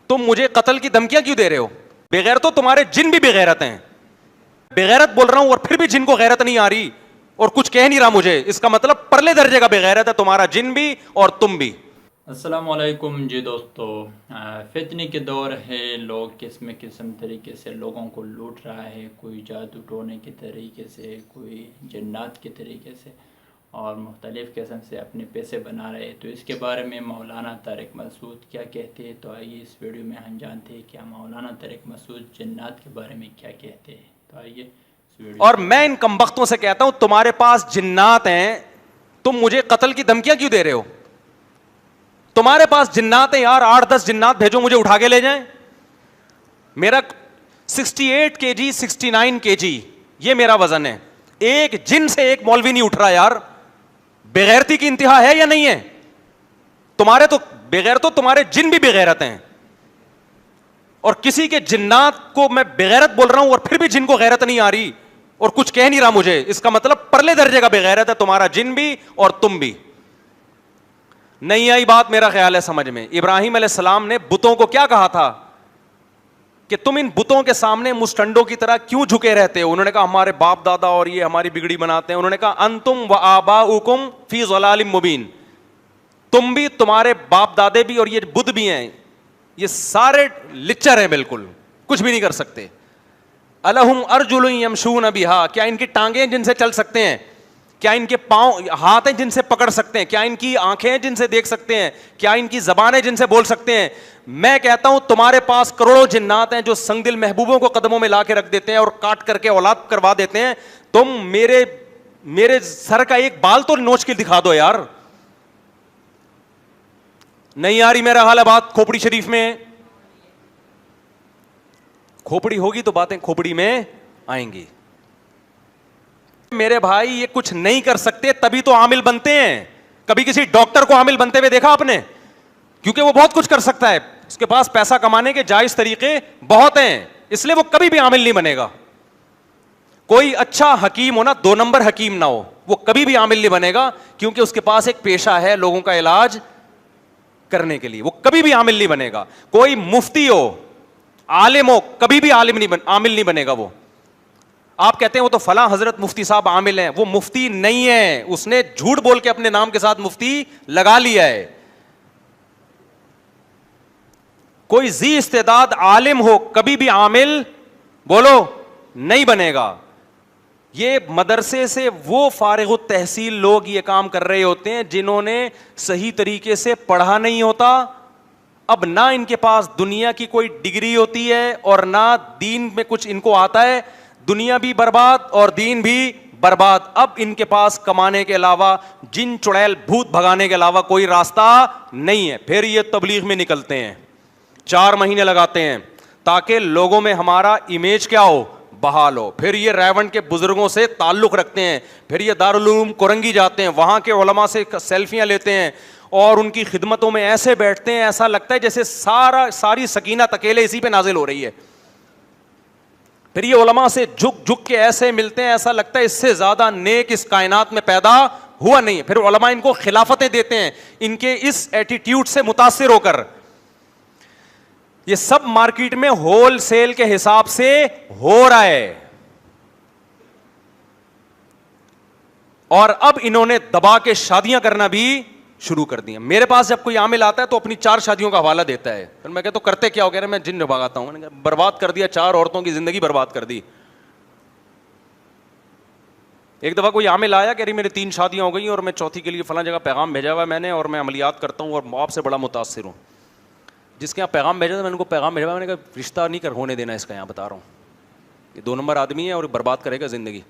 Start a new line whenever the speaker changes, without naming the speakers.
تم مجھے قتل کی دھمکیاں کیوں دے رہے ہو؟ بغیر تو تمہارے جن بھی بغیرت ہیں. بغیرت بول رہا ہوں اور پھر بھی جن کو غیرت نہیں آ رہی اور کچھ کہہ نہیں رہا مجھے, اس کا مطلب پرلے درجے کا بغیرت ہے تمہارا جن بھی اور تم بھی.
السلام علیکم جی دوستو. فتنی کے دور ہے, لوگ قسم طریقے سے لوگوں کو لوٹ رہا ہے, کوئی جادو ٹونے کے طریقے سے, کوئی جنات کے طریقے سے, اور مختلف قسم سے اپنے پیسے بنا رہے ہیں. تو اس کے بارے میں مولانا طارق مسعود کیا کہتے ہیں, تو آئیے اس ویڈیو میں ہم جانتے ہیں کیا مولانا طارق مسعود جنات کے بارے میں کیا کہتے ہیں. تو آئیے اس ویڈیو.
اور میں ان کمبختوں سے کہتا ہوں تمہارے پاس جنات ہیں, تم مجھے قتل کی دھمکیاں کیوں دے رہے ہو؟ تمہارے پاس جنات ہیں یار, 8-10 جنات بھیجو مجھے اٹھا کے لے جائیں. میرا 68 kg 69 kg یہ میرا وزن ہے. ایک جن سے ایک مولوی نہیں اٹھ رہا یار. بغیرتی کی انتہا ہے یا نہیں ہے؟ تمہارے تو بغیر تو تمہارے جن بھی بغیرت ہیں, اور کسی کے جنات کو میں بغیرت بول رہا ہوں اور پھر بھی جن کو غیرت نہیں آ رہی اور کچھ کہہ نہیں رہا مجھے, اس کا مطلب پرلے درجے کا بغیرت ہے تمہارا جن بھی اور تم بھی. نہیں آئی بات میرا خیال ہے سمجھ میں. ابراہیم علیہ السلام نے بتوں کو کیا کہا تھا کہ تم ان بتوں کے سامنے مسٹنڈوں کی طرح کیوں جھکے رہتے ہو؟ انہوں نے کہا ہمارے باپ دادا اور یہ ہماری بگڑی بناتے ہیں. انہوں نے کہا انتم و آباؤکم فی ضلال مبین, تم بھی, تمہارے باپ دادے بھی اور یہ بدھ بھی ہیں, یہ سارے لچر ہیں, بالکل کچھ بھی نہیں کر سکتے. الہم ارجل یمشون بہا, کیا ان کی ٹانگیں جن سے چل سکتے ہیں؟ کیا ان کے پاؤں ہاتھ ہیں جن سے پکڑ سکتے ہیں؟ کیا ان کی آنکھیں ہیں جن سے دیکھ سکتے ہیں؟ کیا ان کی زبانیں جن سے بول سکتے ہیں؟ میں کہتا ہوں تمہارے پاس کروڑوں جنات ہیں جو سنگ دل محبوبوں کو قدموں میں لا کے رکھ دیتے ہیں اور کاٹ کر کے اولاد کروا دیتے ہیں. تم میرے سر کا ایک بال تو نوچ کے دکھا دو یار. نہیں آ رہی میرا حال ہے بات کھوپڑی شریف میں؟ کھوپڑی ہوگی تو باتیں کھوپڑی میں آئیں گی. میرے بھائی یہ کچھ نہیں کر سکتے تبھی تو عامل بنتے ہیں. کبھی کسی ڈاکٹر کو عامل بنتے ہوئے دیکھا آپ نے؟ کیونکہ وہ بہت کچھ کر سکتا ہے, اس کے پاس پیسہ کمانے کے جائز طریقے بہت ہیں, اس لیے وہ کبھی بھی عامل نہیں بنے گا. کوئی اچھا حکیم ہو نا, 2 نمبر حکیم نہ ہو, وہ کبھی بھی عامل نہیں بنے گا, کیونکہ اس کے پاس ایک پیشہ ہے لوگوں کا علاج کرنے کے لیے, وہ کبھی بھی عامل نہیں بنے گا. کوئی مفتی ہو, عالم ہو, کبھی بھی عامل نہیں بنے گا. وہ آپ کہتے ہیں وہ تو فلاں حضرت مفتی صاحب عامل ہیں, وہ مفتی نہیں ہے, اس نے جھوٹ بول کے اپنے نام کے ساتھ مفتی لگا لیا ہے. کوئی ذی استعداد عالم ہو کبھی بھی عامل بولو نہیں بنے گا. یہ مدرسے سے وہ فارغ التحصیل لوگ یہ کام کر رہے ہوتے ہیں جنہوں نے صحیح طریقے سے پڑھا نہیں ہوتا. اب نہ ان کے پاس دنیا کی کوئی ڈگری ہوتی ہے اور نہ دین میں کچھ ان کو آتا ہے. دنیا بھی برباد اور دین بھی برباد. اب ان کے پاس کمانے کے علاوہ, جن چڑیل بھوت بھگانے کے علاوہ کوئی راستہ نہیں ہے. پھر یہ تبلیغ میں نکلتے ہیں, 4 مہینے لگاتے ہیں تاکہ لوگوں میں ہمارا امیج کیا ہو, بحال ہو. پھر یہ ریونڈ کے بزرگوں سے تعلق رکھتے ہیں, پھر یہ دارالعلوم کرنگی جاتے ہیں, وہاں کے علماء سے سیلفیاں لیتے ہیں اور ان کی خدمتوں میں ایسے بیٹھتے ہیں ایسا لگتا ہے جیسے ساری سکینت اکیلے اسی پہ نازل ہو رہی ہے. پھر یہ علماء سے جھک کے ایسے ملتے ہیں ایسا لگتا ہے اس سے زیادہ نیک اس کائنات میں پیدا ہوا نہیں ہے. پھر علماء ان کو خلافتیں دیتے ہیں ان کے اس ایٹیٹیوڈ سے متاثر ہو کر. یہ سب مارکیٹ میں ہول سیل کے حساب سے ہو رہا ہے, اور اب انہوں نے دبا کے شادیاں کرنا بھی شروع کر دی. میرے پاس جب کوئی عامل آتا ہے تو اپنی 4 شادیوں کا حوالہ دیتا ہے. پھر میں کہتا ہوں کرتے کیا ہو؟ کہہ رہے میں جن بھگاتا ہوں. برباد کر دیا, 4 عورتوں کی زندگی برباد کر دی. ایک دفعہ کوئی عامل آیا کہ میری 3 شادیاں ہو گئی اور میں چوتھی کے لیے فلاں جگہ پیغام بھیجا ہوا ہے میں نے, اور میں عملیات کرتا ہوں اور آپ سے بڑا متاثر ہوں. جس کے یہاں پیغام بھیجا تھا میں نے کو پیغام بھیجا, میں نے کہا رشتہ نہیں ہونے دینا اس کا, یہاں بتا رہا ہوں, یہ 2 نمبر آدمی ہے اور برباد کرے گا زندگی.